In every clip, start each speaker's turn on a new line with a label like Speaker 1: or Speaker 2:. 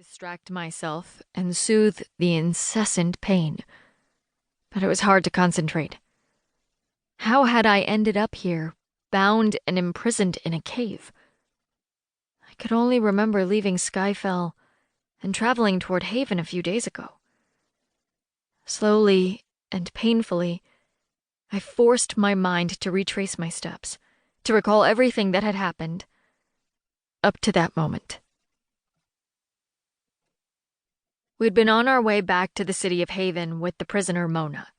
Speaker 1: distract myself and soothe the incessant pain, but it was hard to concentrate. How had I ended up here, bound and imprisoned in a cave? I could only remember leaving Skyfell and traveling toward Haven a few days ago. Slowly and painfully, I forced my mind to retrace my steps, to recall everything that had happened up to that moment. We'd been on our way back to the city of Haven with the prisoner Mona.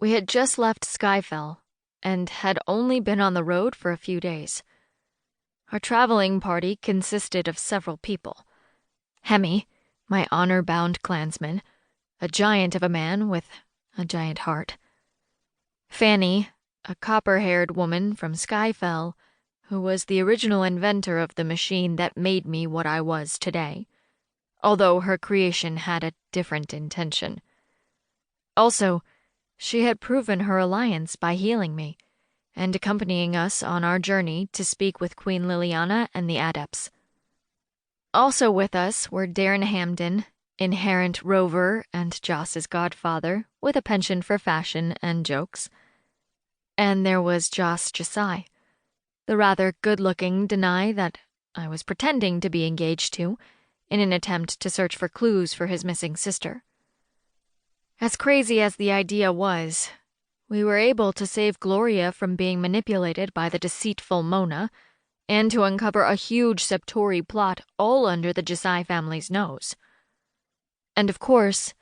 Speaker 1: We had just left Skyfell and had only been on the road for a few days. Our traveling party consisted of several people. Hemi, my honor-bound clansman, a giant of a man with a giant heart. Fanny, a copper-haired woman from Skyfell, who was the original inventor of the machine that made me what I was today, although her creation had a different intention. Also, she had proven her alliance by healing me and accompanying us on our journey to speak with Queen Liliana and the Adepts. Also with us were Darren Hamden, inherent rover and Joss's godfather, with a penchant for fashion and jokes. And there was Joss Jasai, the rather good-looking Denai that I was pretending to be engaged to, in an attempt to search for clues for his missing sister. As crazy as the idea was, we were able to save Gloria from being manipulated by the deceitful Mona, and to uncover a huge Septori plot all under the Jasai family's nose. And of course,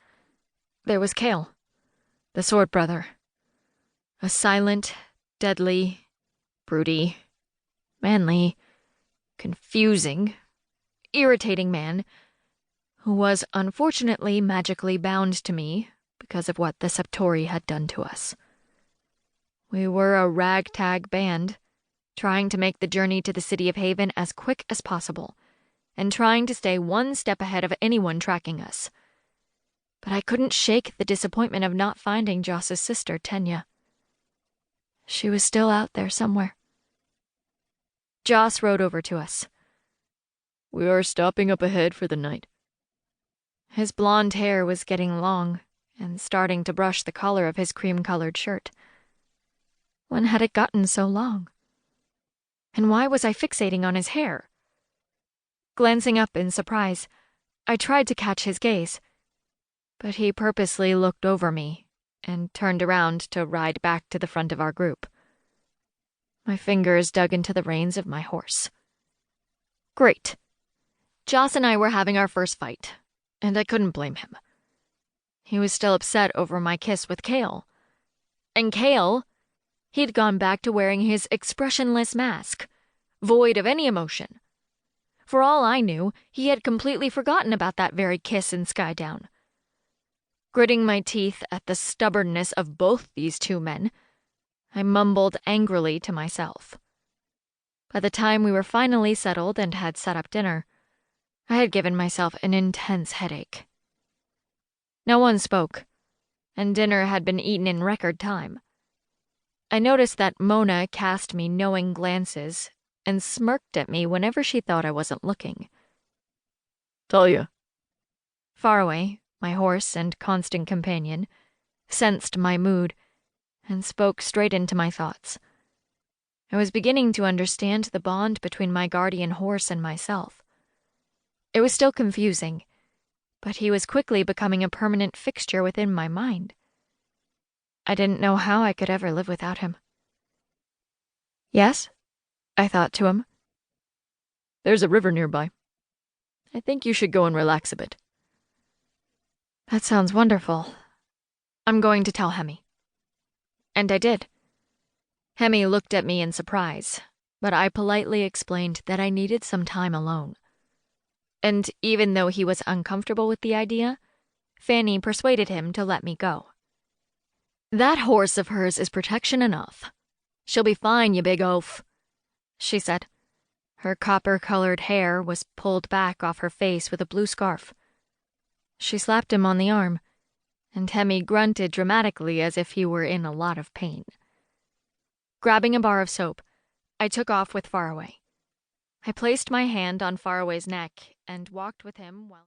Speaker 1: there was Kael, the sword brother. A silent, deadly, broody, manly, confusing, irritating man who was unfortunately magically bound to me because of what the Septori had done to us. We were a ragtag band, trying to make the journey to the city of Haven as quick as possible, and trying to stay one step ahead of anyone tracking us. But I couldn't shake the disappointment of not finding Joss's sister, Tenya. She was still out there somewhere. Joss rode over to us. "We are stopping up ahead for the night." His blonde hair was getting long and starting to brush the collar of his cream-colored shirt. When had it gotten so long? And why was I fixating on his hair? Glancing up in surprise, I tried to catch his gaze, but he purposely looked over me and turned around to ride back to the front of our group. My fingers dug into the reins of my horse. Great. Joss and I were having our first fight, and I couldn't blame him. He was still upset over my kiss with Kael. And Kael, he'd gone back to wearing his expressionless mask, void of any emotion. For all I knew, he had completely forgotten about that very kiss in Skydown. Gritting my teeth at the stubbornness of both these two men, I mumbled angrily to myself. By the time we were finally settled and had set up dinner, I had given myself an intense headache. No one spoke, and dinner had been eaten in record time. I noticed that Mona cast me knowing glances and smirked at me whenever she thought I wasn't looking.
Speaker 2: "Thalia."
Speaker 1: Faraway, my horse and constant companion, sensed my mood and spoke straight into my thoughts. I was beginning to understand the bond between my guardian horse and myself. It was still confusing, but he was quickly becoming a permanent fixture within my mind. I didn't know how I could ever live without him. "Yes?" I thought to him.
Speaker 2: "There's a river nearby. I think you should go and relax a bit."
Speaker 1: "That sounds wonderful. I'm going to tell Hemi." And I did. Hemi looked at me in surprise, but I politely explained that I needed some time alone. And even though he was uncomfortable with the idea, Fanny persuaded him to let me go. "That horse of hers is protection enough. She'll be fine, you big oaf," she said. Her copper-colored hair was pulled back off her face with a blue scarf. She slapped him on the arm, and Hemi grunted dramatically as if he were in a lot of pain. Grabbing a bar of soap, I took off with Faraway. I placed my hand on Faraway's neck and walked with him while